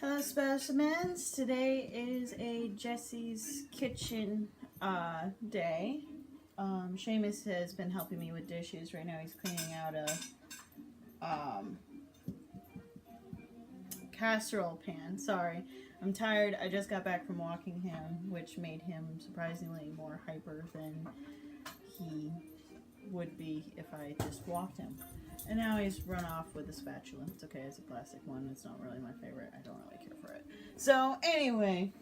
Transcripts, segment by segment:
Hello specimens, today is a Jesse's kitchen day. Seamus has been helping me with dishes. Right now he's cleaning out a casserole pan. Sorry, I'm tired. I just got back from walking him, which made him surprisingly more hyper than he would be if I just walked him. And now he's run off with a spatula. It's okay, it's a plastic one. It's not really my favorite. I don't really care for it. So anyway,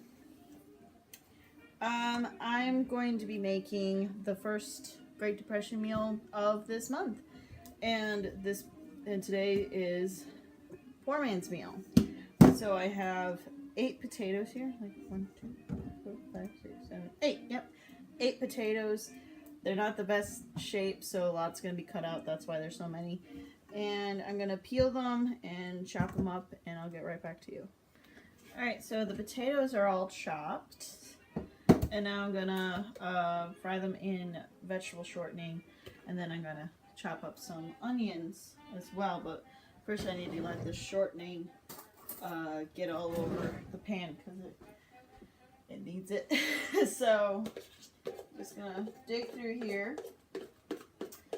I'm going to be making the first Great Depression meal of this month. And today is Poorman's meal. So I have 8 potatoes here. Like 1, 2, 3, 4, 5, 6, 7, 8. Yep. 8 potatoes. They're not the best shape, so a lot's going to be cut out. That's why there's so many. And I'm going to peel them and chop them up, and I'll get right back to you. Alright, so the potatoes are all chopped. And now I'm going to fry them in vegetable shortening. And then I'm going to chop up some onions as well. But first I need to let the shortening get all over the pan because it needs it. So I'm just gonna dig through here.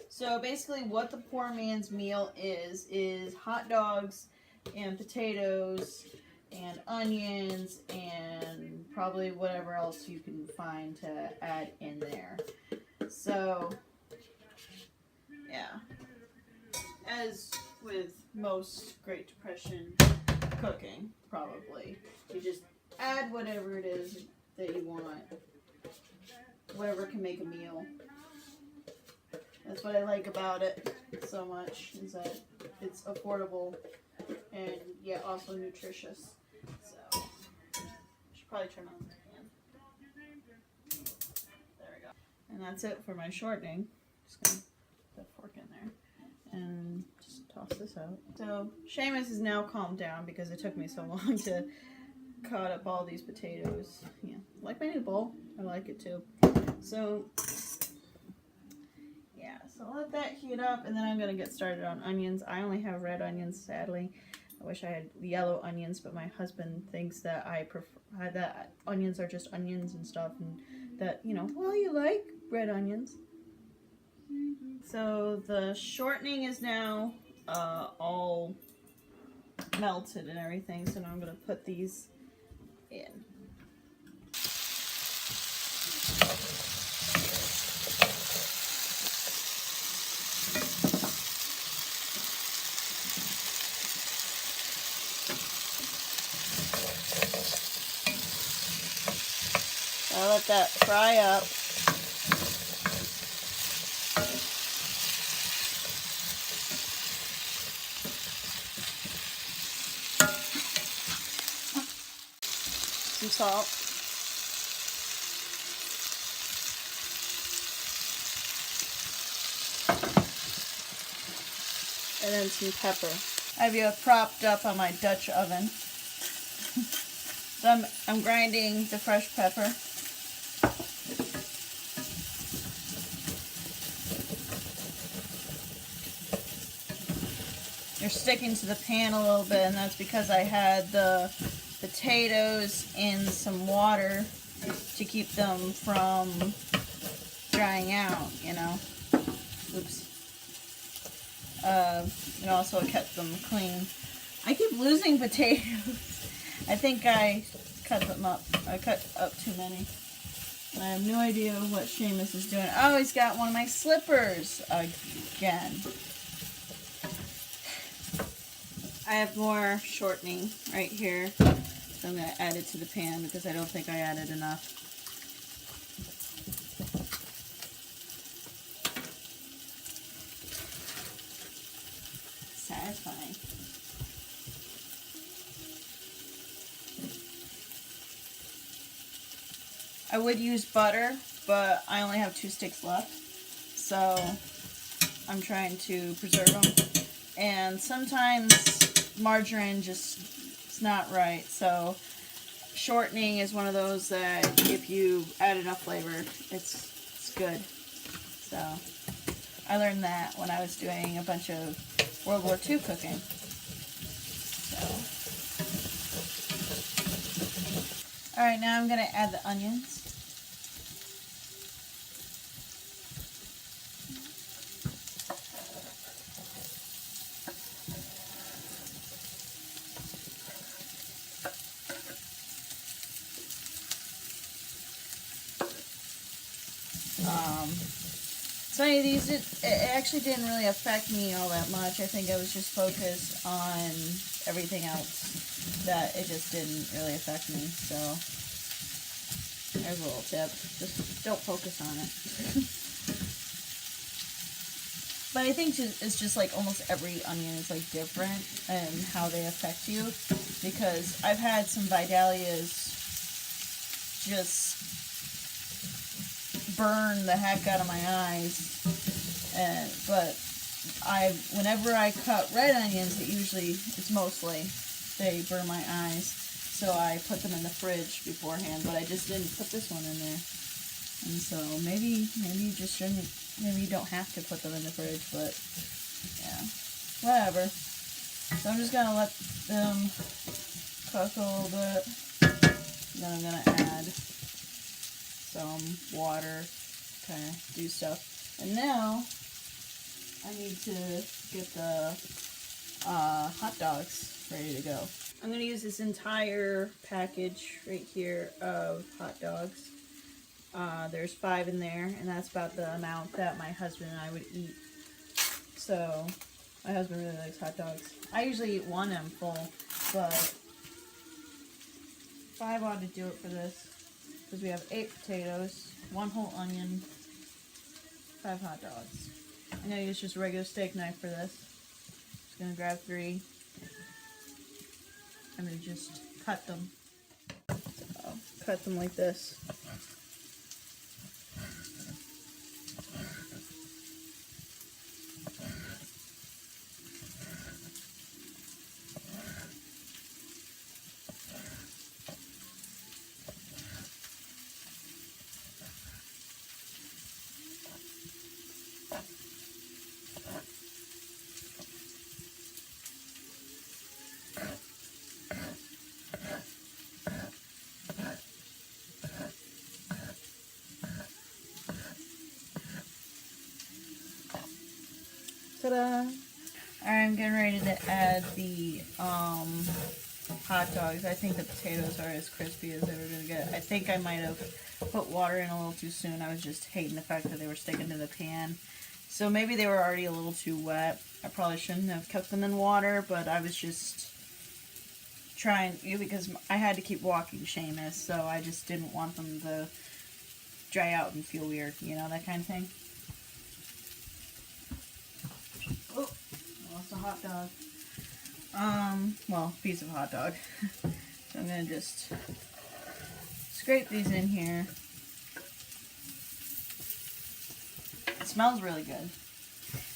So basically what the poor man's meal is hot dogs and potatoes and onions and probably whatever else you can find to add in there. So yeah, as with most Great Depression cooking, probably you just add whatever it is that you want. Whatever can make a meal. That's what I like about it so much, is that it's affordable and yet also nutritious. So I should probably turn on the pan. There we go. And that's it for my shortening. Just gonna put a fork in there and just toss this out. So Seamus is now calmed down because it took me so long to cut up all these potatoes. Yeah, like my new bowl. I like it too. So yeah, so let that heat up, and then I'm gonna get started on onions. I only have red onions, sadly. I wish I had yellow onions, but my husband thinks that I prefer that onions are just onions and stuff, and that, you know, well, you like red onions. So the shortening is now all melted and everything, so now I'm gonna put these in. I'll let that fry up. Some salt. And then some pepper. I have you propped up on my Dutch oven. So I'm grinding the fresh pepper. They're sticking to the pan a little bit, and that's because I had the potatoes in some water to keep them from drying out, you know. Oops. And also kept them clean. I keep losing potatoes. I think I cut them up. I cut up too many. And I have no idea what Seamus is doing. Oh, he's got one of my slippers again. I have more shortening right here. So I'm going to add it to the pan because I don't think I added enough. Satisfying. I would use butter, but I only have 2 sticks left, so I'm trying to preserve them. And sometimes margarine just is not right, so shortening is one of those that if you add enough flavor, it's good. So I learned that when I was doing a bunch of World War II cooking. So Alright, now I'm going to add the onions. So any of these, it actually didn't really affect me all that much. I think I was just focused on everything else that it just didn't really affect me. So there's a little tip. Just don't focus on it. But I think it's just like almost every onion is like different and how they affect you. Because I've had some Vidalias just burn the heck out of my eyes, but whenever I cut red onions, it's mostly they burn my eyes, so I put them in the fridge beforehand. But I just didn't put this one in there, and so maybe you just shouldn't. Maybe you don't have to put them in the fridge, but yeah, whatever. So I'm just gonna let them cook a little bit. Then I'm gonna add some water, kind of do stuff. And now I need to get the hot dogs ready to go. I'm going to use this entire package right here of hot dogs. There's 5 in there, and that's about the amount that my husband and I would eat. So my husband really likes hot dogs. I usually eat 1 and full, but 5 ought to do it for this. Because we have 8 potatoes, 1 whole onion, 5 hot dogs. I'm going to use just a regular steak knife for this. Just going to grab 3. I'm going to just cut them. So, cut them like this. Ta-da! I'm getting ready to add the hot dogs. I think the potatoes are as crispy as they were going to get. I think I might have put water in a little too soon. I was just hating the fact that they were sticking to the pan. So maybe they were already a little too wet. I probably shouldn't have kept them in water, but I was just trying, because I had to keep walking Seamus, so I just didn't want them to dry out and feel weird, you know, that kind of thing. Oh, lost a hot dog. Well, piece of hot dog. So I'm gonna just scrape these in here. It smells really good.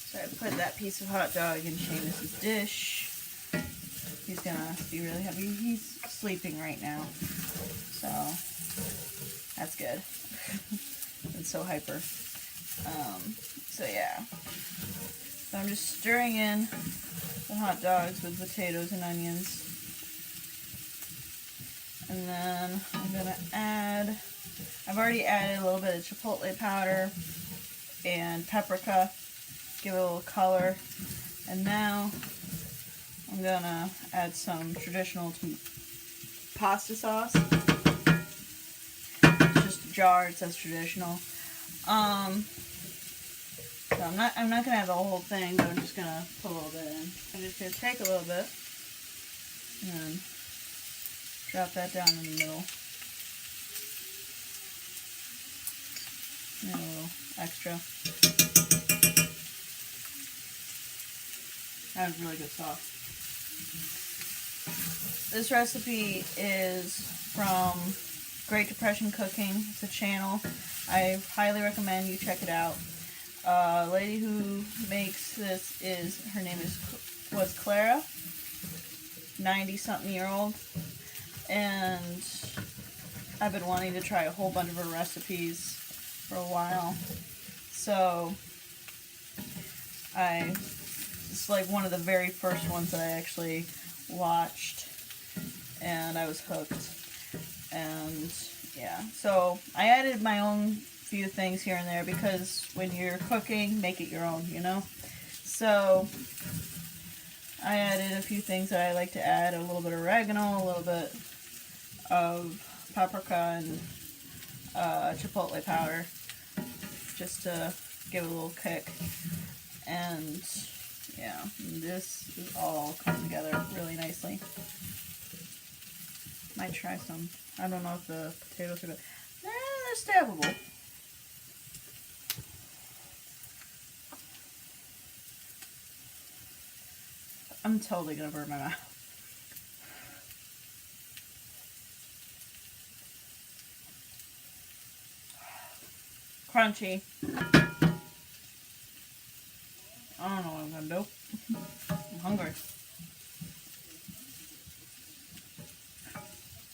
So I put that piece of hot dog in Seamus' dish. He's gonna be really happy. He's sleeping right now, so that's good. It's so hyper. So yeah. So I'm just stirring in the hot dogs with potatoes and onions. And then I'm going to add, I've already added a little bit of chipotle powder and paprika, give it a little color. And now I'm going to add some traditional pasta sauce. It's just a jar, it says traditional. So I'm not gonna add the whole thing, but I'm just gonna put a little bit in. I'm just gonna take a little bit and drop that down in the middle. And a little extra. That was really good sauce. This recipe is from Great Depression Cooking. It's a channel. I highly recommend you check it out. Lady who makes this her name was Clara, 90-something-year-old, and I've been wanting to try a whole bunch of her recipes for a while. So it's like one of the very first ones that I actually watched, and I was hooked. And yeah, so I added my own few things here and there because when you're cooking, make it your own, you know? So I added a few things that I like to add, a little bit of oregano, a little bit of paprika and chipotle powder, just to give it a little kick. And yeah, this is all come together really nicely. Might try some. I don't know if the potatoes are good. They're stabbable. I'm totally gonna burn my mouth. Crunchy. I don't know what I'm gonna do. I'm hungry.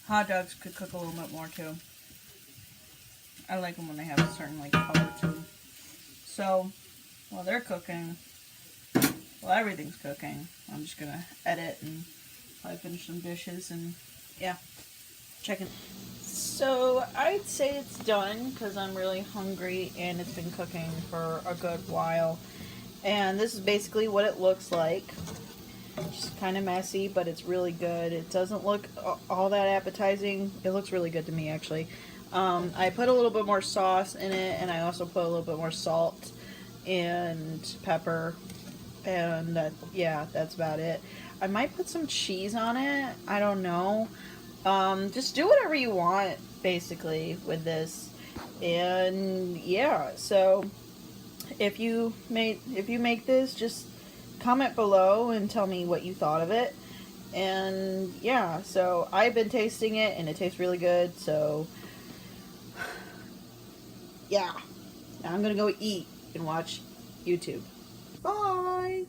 Hot dogs could cook a little bit more too. I like them when they have a certain like color to them. So while they're cooking, while everything's cooking, I'm just gonna edit and probably finish some dishes and yeah, check it. So I'd say it's done because I'm really hungry and it's been cooking for a good while. And this is basically what it looks like. It's kind of messy, but it's really good. It doesn't look all that appetizing. It looks really good to me, actually. I put a little bit more sauce in it, and I also put a little bit more salt and pepper. And yeah, that's about it. I might put some cheese on it. I don't know. Just do whatever you want, basically, with this. And yeah, so if you make this, just comment below and tell me what you thought of it. And yeah, so I've been tasting it and it tastes really good. So yeah, now I'm gonna go eat and watch YouTube. Bye.